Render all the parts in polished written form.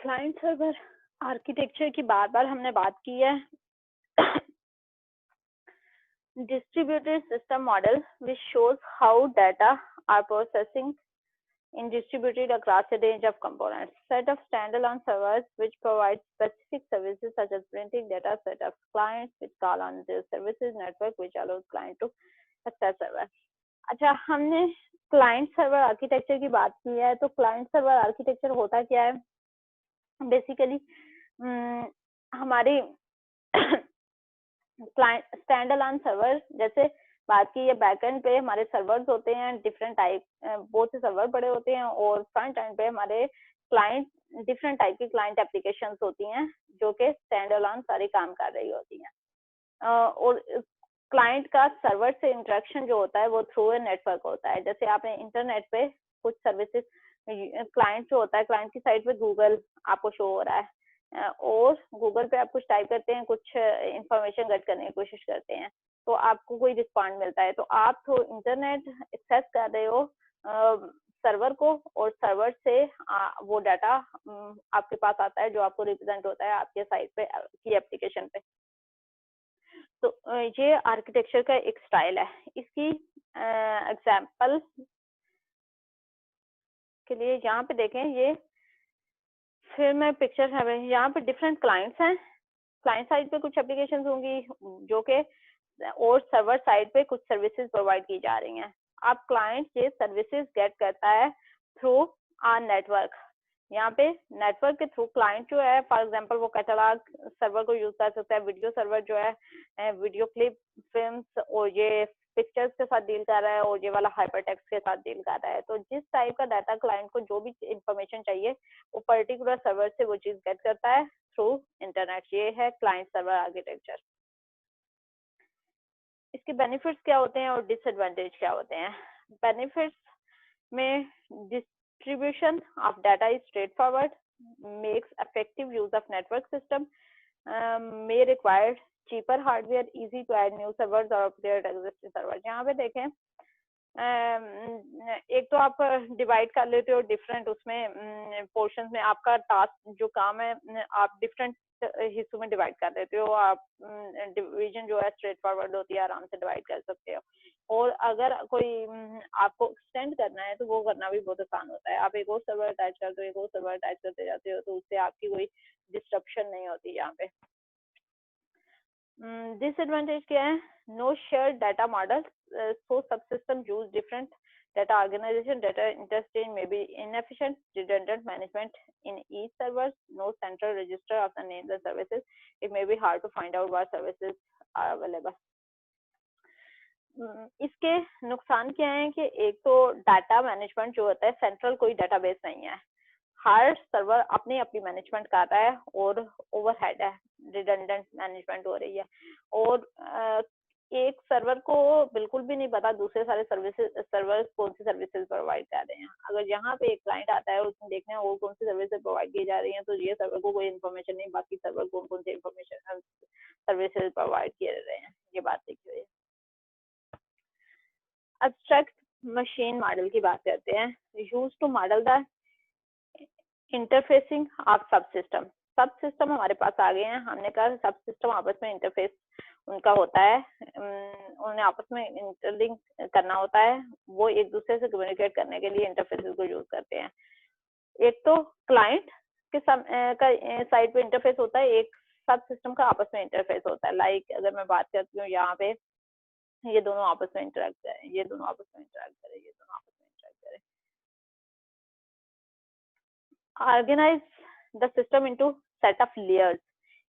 Client server architecture की बार बार हमने बात की है. Distributed system model which shows how data are processing in distributed across a range of components. Set of standalone servers which provide specific services such as printing data. Set of clients which call on the services network which allows client to access server. अच्छा, हमने client server architecture की बात की है. तो client server architecture होता क्या है? बेसिकली हमारी क्लाइंट स्टैंड अलोन सर्वर जैसे बात की है, बैकएंड पे हमारे सर्वर्स होते हैं डिफरेंट टाइप, बहुत से सर्वर बड़े होते हैं, और फ्रंट एंड पे हमारे क्लाइंट डिफरेंट टाइप की क्लाइंट एप्लीकेशंस होती हैं जो कि स्टैंड अलोन सारे काम कर रही होती हैं. और क्लाइंट का सर्वर से इंटरेक्शन जो होता है वो थ्रू ए नेटवर्क होता है. जैसे आपने इंटरनेट पे कुछ सर्विसेज, क्लाइंट जो होता है, क्लाइंट की साइट पे गूगल आपको शो हो रहा है, और गूगल पे आप कुछ टाइप करते हैं, कुछ इंफॉर्मेशन गेट करने की कोशिश करते हैं, तो आपको कोई रिस्पॉन्ड मिलता है. तो आप थ्रू इंटरनेट एक्सेस कर रहे हो सर्वर को, और सर्वर से वो डाटा आपके पास आता है जो आपको रिप्रेजेंट होता है आपके साइट पे की एप्लीकेशन पे. तो ये आर्किटेक्चर का एक स्टाइल है. इसकी एग्जाम्पल के लिए यहाँ पे देखें, ये फिर मैं पिक्चर है, यहाँ पे डिफरेंट क्लाइंट्स हैं. क्लाइंट साइड पे कुछ एप्लीकेशंस होंगी जो कि, और सर्वर साइड पे कुछ सर्विसेज प्रोवाइड की जा रही हैं. अब क्लाइंट ये सर्विसेज गेट करता है थ्रू आर नेटवर्क. यहाँ पे नेटवर्क के थ्रू क्लाइंट जो है, फॉर एग्जांपल वो कैटलॉग सर्वर को यूज कर सकता है, वीडियो सर्वर जो है वीडियो क्लिप फिल्म्स और ये पिक्चर्स के साथ डील कर रहा है, और ये वाला हाइपरटेक्स्ट के साथ डील कर रहा है. तो जिस टाइप का डाटा क्लाइंट को जो भी इंफॉर्मेशन चाहिए वो पर्टिकुलर सर्वर से वो चीज गेट करता है थ्रू इंटरनेट. ये है क्लाइंट सर्वर आर्किटेक्चर. इसके बेनिफिट्स क्या होते हैं और डिसएडवांटेज क्या होते हैं? बेनिफिट्स में distribution of data is straightforward, makes effective use of network system, may require cheaper hardware, easy to add new servers or upgrade existing servers. यहाँ पे देखें, एक तो आप डिवाइड कर लेते हो डिफरेंट उसमें पोर्शंस में. आपका टास्क जो काम है आप डिफरेंट हिस्सों में डिवाइड कर देते हो. आप डिवीजन जो है स्ट्रेट फॉरवर्ड होती है, आराम से डिवाइड कर सकते हो. और अगर कोई आपको एक्सटेंड करना है तो वो करना भी बहुत आसान होता है. आप एक और सर्वर अटैच करते हो, एक और सर्वर अटैच करते जाते हो, तो उससे आपकी कोई डिस्ट्रप्शन नहीं होती. यहाँ पे डिसएडवांटेज क्या है? No share data model, so subsystems use different data organization, data interchange may be inefficient, redundant management in each server, no central register of the name the services, it may be hard to find out what services are available. इसके नुकसान क्या है कि एक तो data management जो होता है, सेंट्रल कोई डाटाबेस नहीं है, हर सर्वर अपनी अपनी मैनेजमेंट कर रहा है, और ओवरहेड है, रिडंडेंट मैनेजमेंट हो रही है, और एक सर्वर को बिल्कुल भी नहीं पता दूसरे सारे सर्वर्स कौन सी सर्विसेज प्रोवाइड कर रहे हैं. अगर यहाँ पे एक क्लाइंट आता है उसमें देखना है और कौन सी सर्विसेज प्रोवाइड की जा रही हैं, तो ये सर्वर को कोई इन्फॉर्मेशन नहीं, बाकी सर्वर कौन कौन सी इन्फॉर्मेशन सर्विसेज प्रोवाइड किए रहे हैं, ये बात देखी हुई है. एब्स्ट्रैक्ट मशीन मॉडल की बात करते हैं. Use to model the interfacing of sub system हमारे पास आ गए हैं. हमने कहा सब सिस्टम आपस में इंटरफेस उनका होता है, उन्हें आपस में इंटरलिंक करना होता है, वो एक दूसरे से कम्युनिकेट करने के लिए इंटरफेसेस को यूज करते हैं. एक तो क्लाइंट के का साइड पे इंटरफेस होता है, एक सब सिस्टम का आपस में इंटरफेस होता है. लाइक अगर मैं बात करती हूँ यहाँ पे, ये दोनों आपस में इंटरेक्ट करें, ये दोनों आपस में इंटरेक्ट करें, ये दोनों आपस में इंटरेक्ट करें. Organize the system into set of layers,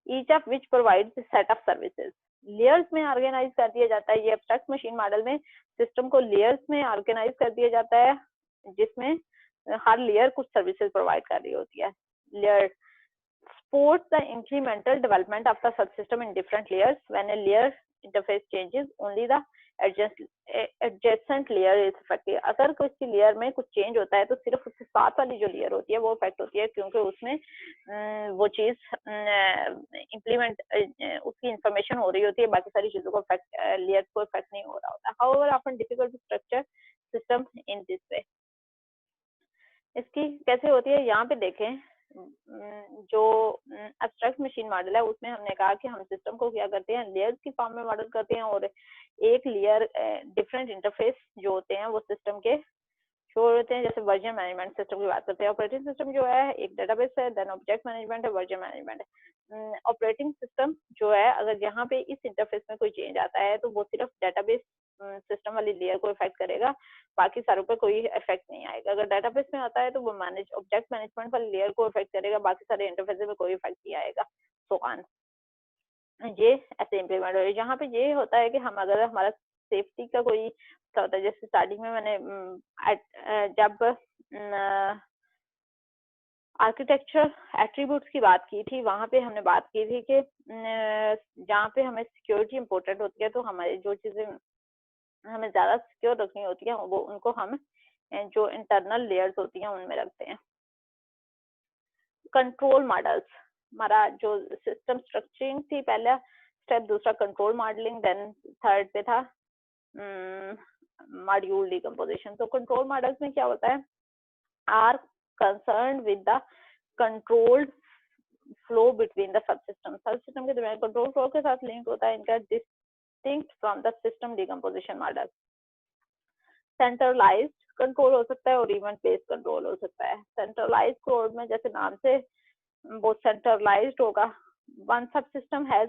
each of which provides a set of services. Layers में ऑर्गेनाइज कर दिया जाता है. ये एब्स्ट्रैक्ट मशीन मॉडल में सिस्टम को लेयर्स में ऑर्गेनाइज कर दिया जाता है, जिसमें हर लेयर कुछ सर्विसेज प्रोवाइड कर रही होती है. Layer supports the incremental development of the subsystem in different layers. When a layer interface changes, only the adjacent layer is affected. अगर किसी लेयर में कुछ चेंज होता है तो सिर्फ उसके साथ वाली जो लेयर होती है वो अफेक्ट होती है, क्योंकि उसमें वो चीज इम्प्लीमेंट उसकी इंफॉर्मेशन हो रही होती है, बाकी सारी चीजों को लेयर को इफेक्ट नहीं हो रहा होता. However, often difficult to structure system in this way. इसकी कैसे होती है यहाँ पे देखें. जो एब्स्ट्रैक्ट मशीन मॉडल है उसमें हमने कहा कि हम सिस्टम को क्या करते हैं, लेयर्स की फॉर्म में मॉडल करते हैं, और एक लेयर डिफरेंट इंटरफेस जो होते हैं वो सिस्टम के शो होते हैं। जैसे वर्जन मैनेजमेंट सिस्टम की बात करते हैं, ऑपरेटिंग सिस्टम जो है एक डेटाबेस है, देन ऑब्जेक्ट मैनेजमेंट है, वर्जन मैनेजमेंट है। ऑपरेटिंग सिस्टम जो है, अगर यहाँ पे इस इंटरफेस में कोई चेंज आता है तो वो सिर्फ डेटाबेस सिस्टम वाली लेयर को इफेक्ट करेगा, बाकी सारों पे कोई इफेक्ट नहीं आएगा। अगर डेटाबेस में आता है तो वो ऑब्जेक्ट मैनेजमेंट वाली लेयर को इफेक्ट करेगा, बाकी सारे इंटरफेस में कोई इफेक्ट नहीं आएगा। सो ऑन ये ऐसे इम्प्लीमेंट हो रही है। यहाँ पे ये होता है कि हम अगर हमारा सेफ्टी का कोई क्या होता है, जैसे स्टार्टिंग में मैंने जब आर्किटेक्चर एट्रीब्यूट्स की बात की थी, वहां पे हमने बात की थी कि जहाँ पे हमें सिक्योरिटी इम्पोर्टेंट होती है तो हमारी जो चीजें हमें ज्यादा सिक्योर रखनी होती है वो उनको हम जो इंटरनल लेयर्स होती हैं उनमें रखते हैं। कंट्रोल मॉडल्स, हमारा जो सिस्टम स्ट्रक्चरिंग थी पहला स्टेप, दूसरा कंट्रोल मॉडलिंग, देन थर्ड पे था मॉड्यूल डिकम्पोजिशन। तो कंट्रोल मॉडल्स में क्या होता है, are concern with the controlled flow between the subsystem, subsystem के दरमियान कंट्रोल फ्लो के साथ लिंक होता है इनका, distinct from the system decomposition model. Centralised control हो सकता है और इवेंट बेस्ड कंट्रोल हो सकता है। सेंट्रलाइज्ड कोड में जैसे नाम से वो सेंट्रलाइज्ड होगा, one subsystem has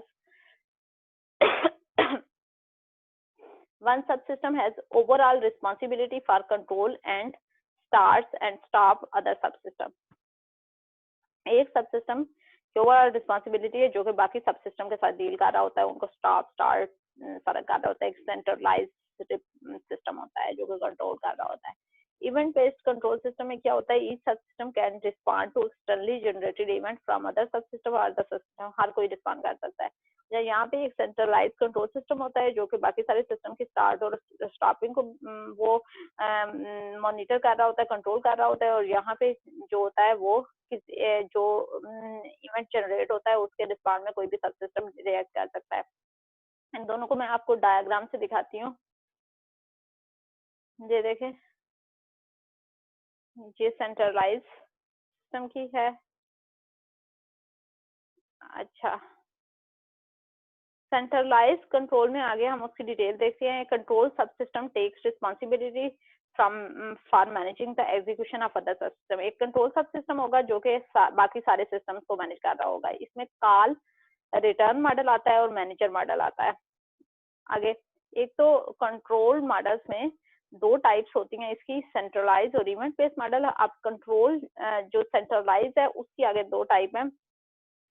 one subsystem has overall responsibility for control and starts and stop other subsystem। एक सबसिस्टम की ओवरऑल रिस्पॉन्सिबिलिटी है जो कि बाकी सबसिस्टम के साथ डील कर रहा होता है, उनको स्टॉप स्टार्ट फर्क कर रहा होता है। एक सेंट्रलाइज्ड सिस्टम होता है जो कि कंट्रोल कर रहा होता है। इवेंट बेस्ड कंट्रोल सिस्टम में क्या होता है, each subsystem can respond to externally generated event from other subsystem और अदर सिस्टम, हर कोई रिस्पॉन्ड कर सकता है। या यहाँ पे एक सेंट्रलाइज्ड कंट्रोल सिस्टम होता है जो कि बाकी सारे सिस्टम की स्टार्ट और स्टॉपिंग को वो मॉनिटर कर रहा होता है, कंट्रोल कर रहा होता है, और यहाँ पे जो होता है वो जो इवेंट जनरेट होता है उसके रिस्पॉन्ड में कोई भी सबसिस्टम रिएक्ट कर सकता है। इन दोनों को मैं आपको डायग्राम से दिखाती हूँ, ये देखें, ये सेंट्रलाइज सिस्टम की है। अच्छा, सेंट्रलाइज कंट्रोल में आगे हम उसकी डिटेल देखते हैं। Control subsystem takes responsibility from for managing the execution of other system. एक कंट्रोल सबसिस्टम होगा जो कि बाकी सारे सिस्टम्स को मैनेज कर रहा होगा। इसमें कॉल रिटर्न मॉडल आता है और मैनेजर मॉडल आता है। आगे एक तो कंट्रोल मॉडल्स में दो टाइप्स होती हैं इसकी, सेंट्रलाइज और इवेंट बेस्ड मॉडल। अब कंट्रोल जो सेंट्रलाइज है उसकी आगे दो टाइप है।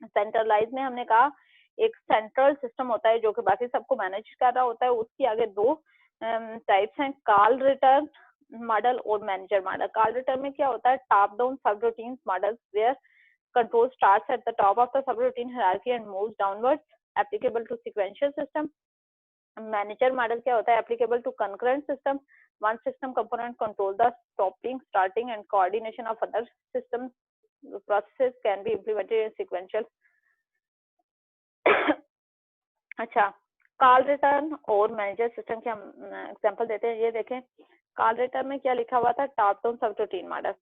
सेंट्रलाइज में हमने कहा एक सेंट्रल सिस्टम होता है जो कि बाकी सबको मैनेज कर रहा होता है, उसकी आगे दो टाइप्स हैं, कॉल रिटर्न मॉडल और मैनेजर मॉडल। कॉल रिटर्न में क्या होता है, top down subroutine model where control starts at the top of the subroutine hierarchy and moves downwards, applicable to sequential system। Manager model क्या होता है, applicable to concurrent system, one system component control the stopping, starting and coordination of other systems, processes can be implemented in sequential। अच्छा, call return और manager system के हम example देते हैं। ये देखें, कॉल रिटर्न में क्या लिखा हुआ था, top down subroutine model.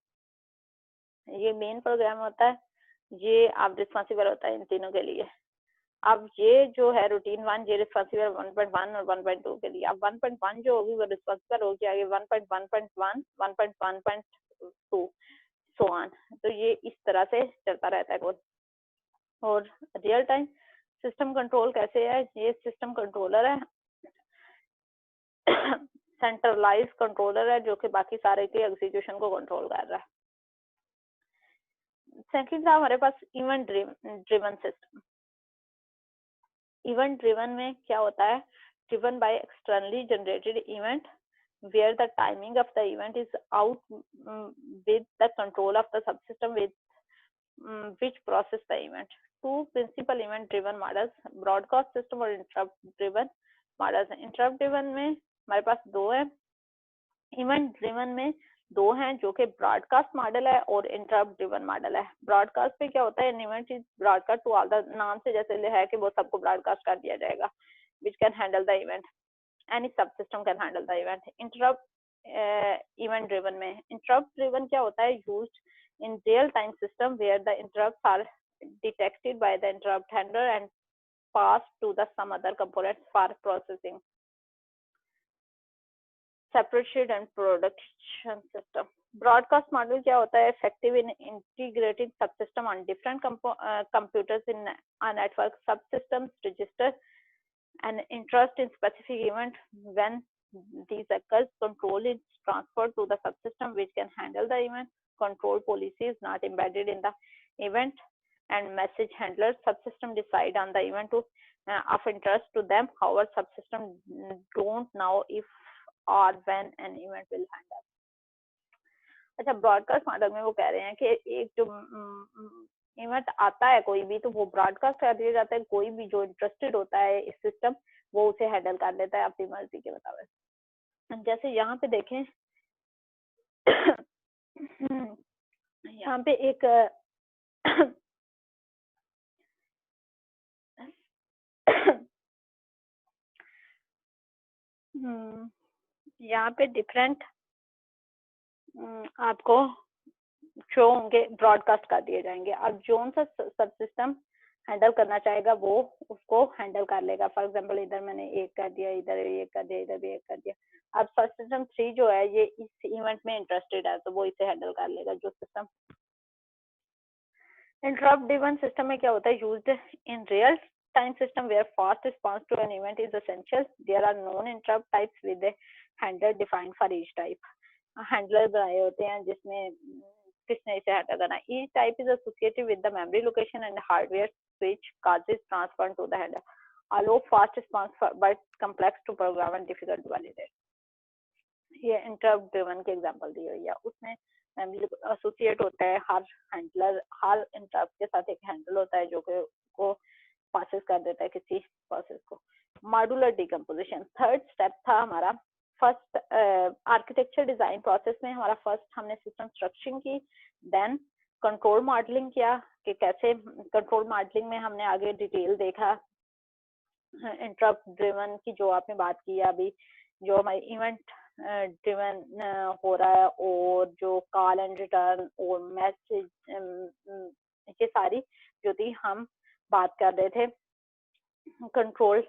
ये मेन प्रोग्राम होता है, ये आप रिस्पॉन्सिबल होता है इन तीनों के लिए। अब ये जो है रूटीन 1 ये रिस्पॉन्सिबल 1.1 और 1.2 के लिए। अब 1.1 जो होगी वो रिस्पॉन्सिबल होगी आगे 1.1.1, 1.1.2 सो ऑन। तो ये इस तरह से चलता रहता है कोड। और रियल टाइम सिस्टम कंट्रोल कैसे है, ये सिस्टम कंट्रोलर है, सेंट्रलाइज कंट्रोलर है जो कि बाकी सारे के एग्जीक्यूशन को कंट्रोल कर रहा है। सेकंड था हमारे पास event driven system. Event driven में क्या होता है, driven by externally generated event where the timing of the event is out with the control of the subsystem with which process the event। Two principal event driven models, broadcast system और interrupt driven models। interrupt driven में हमारे पास दो है, event driven में दो हैं जो कि ब्रॉडकास्ट मॉडल है और इंटरप्ट ड्रिवन मॉडल है। ब्रॉडकास्ट पे क्या होता है, an event is broadcast to all the, नाम से जैसे है कि वो सबको ब्रॉडकास्ट कर दिया जाएगा, which can handle the event, any sub system can handle the event. Interrupt event driven में, इंटरप्ट ड्रिवन क्या होता है, used in real-time system where the interrupts are detected by the interrupt handler and passed to the some other components for processing. Separate and production system. Broadcast model क्या होता है? Effective in integrating subsystem on different computers in a network. Subsystems register an interest in specific event. When these occurs, control is transferred to the subsystem which can handle the event. Control policy is not embedded in the event, and message handlers subsystem decide on the event of interest to them. However, subsystem don't know if or when an event will handle. अच्छा, broadcast model में वो कह रहे हैं कि एक जो event आता है कोई भी, तो वो ब्रॉडकास्ट कर दिया जाता है. कोई भी जो इंटरेस्टेड होता है इस सिस्टम, वो उसे हैंडल कर लेता है अपनी मर्जी के मुताबिक. जैसे यहाँ पे देखें, यहाँ पे एक यहाँ पे डिफरेंट आपको शो होंगे, ब्रॉडकास्ट कर दिए जाएंगे. अब जो सा सब सिस्टम हैंडल करना चाहेगा वो उसको हैंडल कर लेगा. फॉर एग्जांपल इधर मैंने एक कर दिया, इधर एक कर दिया, इधर भी एक कर दिया. अब सब सिस्टम 3 जो है ये इस इवेंट में इंटरेस्टेड है, तो वो इसे हैंडल कर लेगा. जो सिस्टम इंटरप्ट ड्रिवन सिस्टम में क्या होता है? Used in real time system where fast response to an event is essential. There are known interrupt types with a handler defined for each type. Handler बनाए होते हैं जिसमें किसने इसे हैंडल करना है. Each type is associated with the memory location and hardware which causes transfer to the handler. Allow fast response but complex to program and difficult to validate. ये interrupt driven की एग्जांपल दी हुई है. उसमें memory associate होता है. हर handler, हर interrupt के साथ एक हैंडल होता है जो को पासेस कर देता है किसी प्रोसेस को. मॉड्यूलर डिकम्पोजिशन थर्ड स्टेप था हमारा. फर्स्ट आर्किटेक्चर डिजाइन प्रोसेस में हमारा फर्स्ट हमने सिस्टम स्ट्रक्चरिंग की, देन कंट्रोल मॉडलिंग किया कि कैसे कंट्रोल मॉडलिंग में हमने आगे डिटेल देखा. इंटरप्ट ड्रिवन की जो आपने बात की अभी, जो हमारी इवेंट ड्रिवन हो रहा है, और जो कॉल एंड रिटर्न और मैसेज, ये सारी जो थी हम बात कर रहे थे कंट्रोल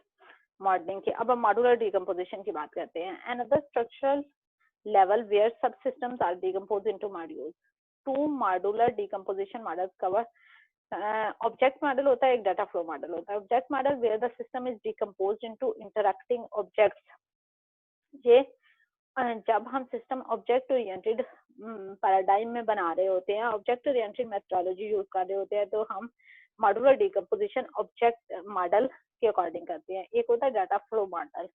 मॉडलिंग की. अब हम मॉड्यूलर डिकम्पोजिशन की बात करते हैं. Another structural level where sub systems are decompose into modules. 2 modular decomposition models cover. Object model होता है, एक डाटा फ्लो मॉडल होता है. Object model where the system is decomposed into interacting objects. ये जब हम सिस्टम ऑब्जेक्ट ओरिएंटेड पैराडाइम में बना रहे होते हैं, ऑब्जेक्ट ओरिएंटेड मेथोडोलॉजी यूज कर रहे होते हैं, तो हम मॉड्यूलर डिकम्पोजिशन ऑब्जेक्ट मॉडल के अकॉर्डिंग करते हैं. एक होता है डाटा फ्लो मॉडल.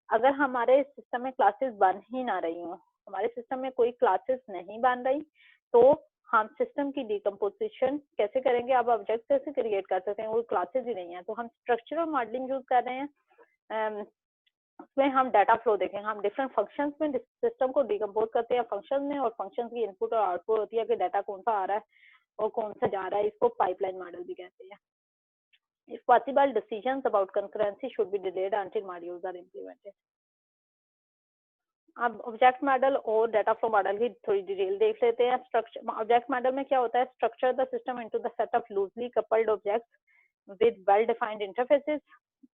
अगर हमारे सिस्टम में क्लासेस बन ही ना रही हो, हमारे सिस्टम में कोई क्लासेस नहीं बन रही, तो हम सिस्टम की डिकम्पोजिशन कैसे करेंगे? अब ऑब्जेक्ट कैसे क्रिएट कर सकते हैं? वो क्लासेस ही नहीं है, तो हम स्ट्रक्चरल मॉडलिंग यूज कर रहे हैं. उसमें हम डाटा फ्लो देखेंगे. हम डिफरेंट फंक्शंस में सिस्टम को डिकम्पोज करते हैं फंक्शन में, और फंक्शंस की इनपुट और आउटपुट होती है कि डाटा कौन सा आ रहा है और कौन सा जा रहा है. इसको पाइपलाइन मॉडल भी कहते हैं. If possible, decisions about concurrency should be delayed until modules are implemented. अब ऑब्जेक्ट मॉडल और डाटा फ्लो मॉडल की थोड़ी डिटेल देख लेते हैं. स्ट्रक्चर ऑब्जेक्ट मॉडल में क्या होता है? Structure the system into the set of loosely coupled objects with well-defined interfaces.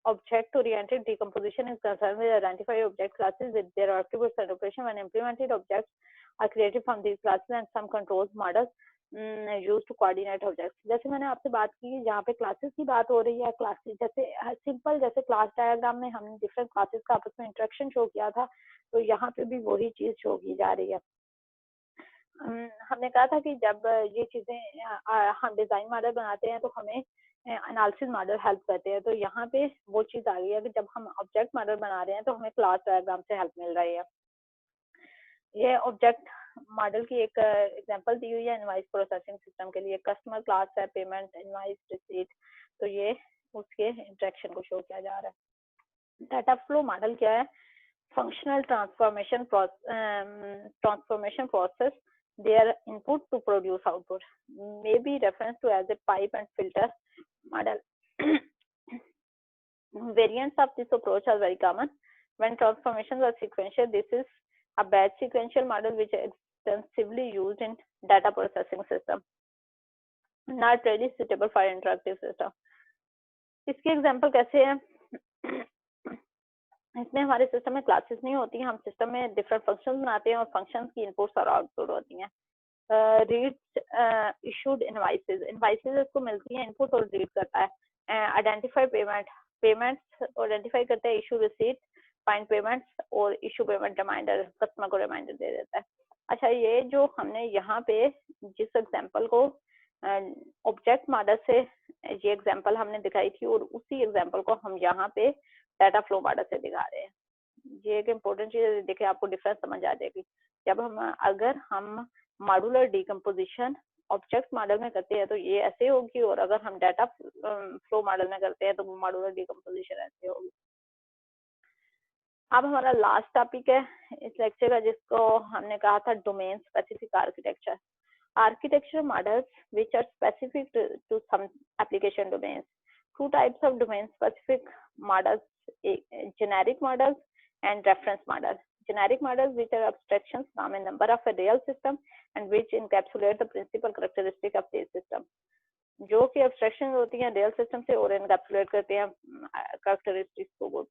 Object-oriented decomposition is concerned with identifying object classes with their attributes and operation. When implemented, objects are created from these classes and some controls models used to coordinate objects. जैसे मैंने आपसे बात की, जहाँ पे classes की बात हो रही है, क्लासेस जैसे सिंपल जैसे क्लास डायग्राम में हमने डिफरेंट क्लासेस का आपस में इंटरेक्शन शो किया था, तो यहाँ पे भी वही चीज शो की जा रही है. हमने कहा था कि जब ये चीजें हम डिजाइन मॉडल बनाते हैं तो हमें एनालिसिस मॉडल हेल्प करते हैं. तो यहाँ पे वो चीज आ गई है कि जब हम ऑब्जेक्ट मॉडल बना रहे हैं तो हमें क्लास डायग्राम से हेल्प मिल रही है. ये ऑब्जेक्ट मॉडल की एक एग्जांपल दी हुई है इनवॉइस प्रोसेसिंग सिस्टम के लिए. कस्टमर क्लास है, पेमेंट, इनवॉइस, रिसीट, तो ये उसके इंटरेक्शन को शो किया जा रहा है. डाटा फ्लो मॉडल क्या है? Functional transformation process their input to produce output. May be referenced to as a pipe and filter model. Variants of this approach are very common. When transformations are sequential, this is a batch sequential model which extensively used in data processing system, not really suitable for interactive system. इसकी example कैसे है? इसमें हमारे system में classes नहीं होती हैं, हम सिस्टम में डिफरेंट फंक्शंस बनाते हैं और फंक्शंस की इनपुट्स और आउटपुट होती हैं. रीड इशूड इनवाइसेस, इनवाइसेस इसको मिलती है, इनपुट और रीड करता है. आइडेंटिफाई पेमेंट, पेमेंट्स आइडेंटिफाई करता है. इशू रिसीट, फाइंड पेमेंट्स और इशू पेमेंट रिमाइंडर, कस्टमर को रिमाइंडर दे देता है. अच्छा, ये जो हमने यहाँ पे जिस एग्जांपल को ऑब्जेक्ट मॉडल से ये एग्जांपल हमने दिखाई थी और उसी एग्जांपल को हम यहाँ पे डाटा फ्लो मॉडल से दिखा रहे हैं. ये एक इम्पोर्टेंट चीज देखिए, आपको डिफरेंस समझ आ जाएगी. जब अगर हम मॉड्यूलर डिकम्पोजिशन ऑब्जेक्ट मॉडल में करते हैं तो ये ऐसे होगी, और अगर हम डाटा फ्लो मॉडल में करते हैं तो मॉड्यूलर डिकम्पोजिशन ऐसे होगी. अब हमारा लास्ट टॉपिक है इस लेक्चर का, जिसको हमने कहा था domain specific architecture. Architecture models which are specific to some application domains. Two types of domain specific models, generic models and reference models. Generic models which are abstractions from a number of a real system and which encapsulate the principal characteristic of the system. जो कि abstractions होती हैं real system से और encapsulate करते हैं characteristics को.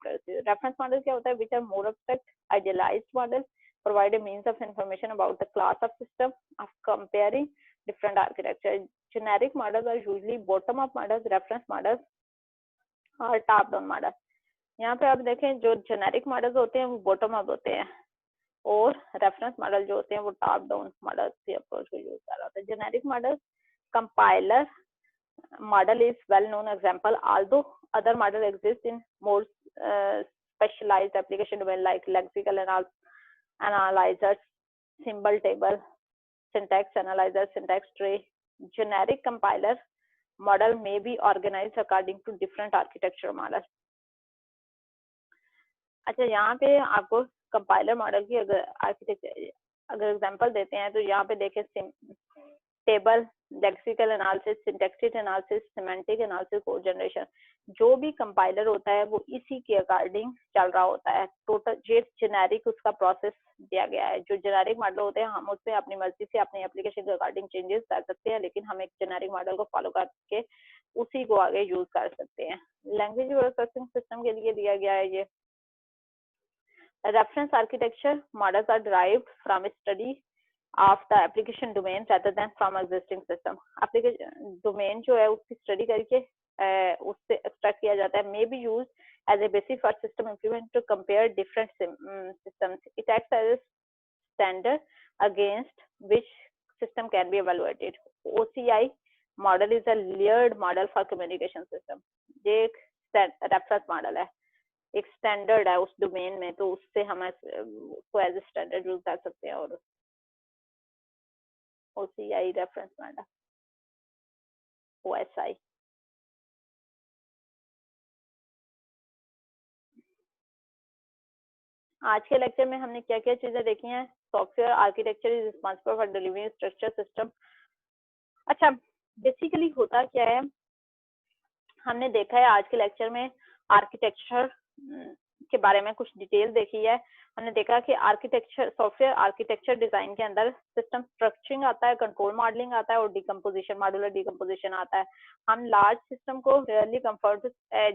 Reference model क्या होता है? Which are more abstract, idealized models provide a means of information about the class of system of comparing different architecture. Generic models are usually bottom up models, reference models और top down models. यहाँ पे आप देखें जो generic models होते हैं वो bottom up होते हैं और रेफरेंस मॉडल जो होते हैं वो टॉप डाउन मॉडल की अप्रोच को यूज कर रहा होता है. Generic model compiler model is well known example, although other model exist in more specialized application domain like lexical analyzers, symbol table, syntax analyzer, syntax tree. Generic compiler model may be organized according to different architecture model. अच्छा, यहाँ पे आपको compiler model की अगर architecture अगर example देते हैं तो यहाँ पे देखें table, lexical analysis, syntactic analysis, semantic analysis, code generation. जो भी कंपाइलर होता है वो इसी के अकॉर्डिंग चल रहा होता है. टोटल जे जेनेरिक उसका प्रोसेस दिया गया है. जो जेनेरिक मॉडल होते हैं हम उसमें अपनी मर्जी से अपनी एप्लीकेशन के अकॉर्डिंग चेंजेस कर सकते हैं, लेकिन हम एक जेनेरिक मॉडल को फॉलो करके उसी को आगे यूज कर सकते हैं. लैंग्वेज प्रोसेसिंग सिस्टम के लिए दिया गया है ये. Reference architecture models are derived from a study of the application domain rather than from existing system. Application domain जो है उसकी study करके उससे extract किया जाता है. May be used as a basis for system implement to compare different systems. It acts as a standard against which system can be evaluated. OCI model is a layered model for communication system. ये एक reference model है, एक standard है उस domain में, तो उससे हम उसको एज ए स्टैंडर्ड यूज कर सकते हैं. और OCI रेफरेंस मॉडल, OSI. आज के लेक्चर में हमने क्या क्या चीजें देखी हैं? Software architecture is responsible for delivering structure system. अच्छा, बेसिकली होता क्या है, हमने देखा है आज के लेक्चर में आर्किटेक्चर के बारे में कुछ डिटेल देखी है. हमने देखा कि आर्किटेक्चर, सॉफ्टवेयर आर्किटेक्चर डिजाइन के अंदर सिस्टम स्ट्रक्चरिंग आता है, कंट्रोल मॉडलिंग आता है और डिकम्पोजिशन, मॉड्यूलर डिकम्पोजिशन आता है. हम लार्ज सिस्टम को रियली कंफर्ट,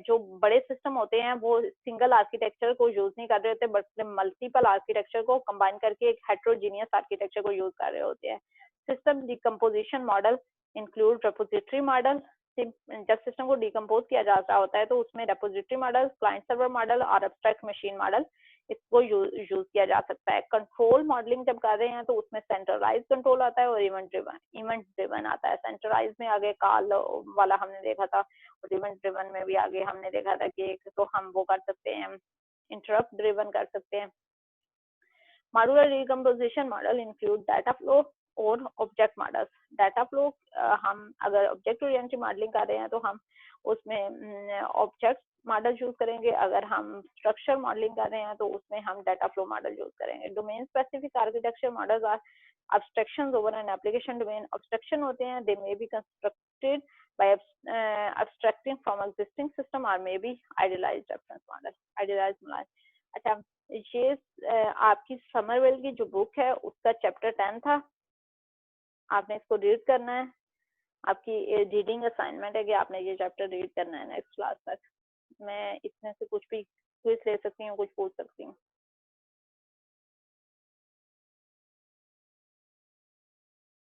जो बड़े सिस्टम होते हैं वो सिंगल आर्किटेक्चर को यूज नहीं कर रहे होते, बट मल्टीपल आर्किटेक्चर को कंबाइन करके एक हेट्रोजीनियस आर्किटेक्चर को यूज कर रहे होते हैं. System decomposition model include repository model. जब सिस्टम को डिकम्पोज किया जा रहा होता है तो उसमें repository model, client server model और एब्स्ट्रैक्ट मशीन मॉडल इसको यूज किया जा सकता है. कंट्रोल मॉडलिंग जब कर रहे हैं तो उसमें सेंट्रलाइज कंट्रोल आता है और इवेंट ड्रिवन आता है. सेंट्रलाइज में आगे कॉल वाला हमने देखा था और इवेंट ड्रिवन में भी आगे हमने देखा था कि एक तो हम वो कर सकते हैं, इंटरप्ट ड्रिवन कर सकते हैं. Modular decomposition model include data flow और ऑब्जेक्ट मॉडल्स. डाटा फ्लो, हम अगर ऑब्जेक्ट ओरिएंटेड मॉडलिंग कर रहे हैं तो हम उसमें ऑब्जेक्ट मॉडल यूज करेंगे. अगर हम स्ट्रक्चर मॉडलिंग कर रहे हैं तो उसमें हम डाटा फ्लो मॉडल यूज करेंगे. Domain specific architecture models are abstractions over an application domain. abstraction होते हैं, they may be constructed by abstracting from existing system or may be idealized reference model, idealized model. अच्छा, ये आपकी Somerville की जो book है उसका चैप्टर 10 था। आपने इसको रीड करना है। आपकी रीडिंग असाइनमेंट है कि आपने ये चैप्टर रीड करना है नेक्स्ट क्लास तक। मैं इसमें से कुछ भी क्विज ले सकती हूँ, कुछ पूछ सकती हूँ।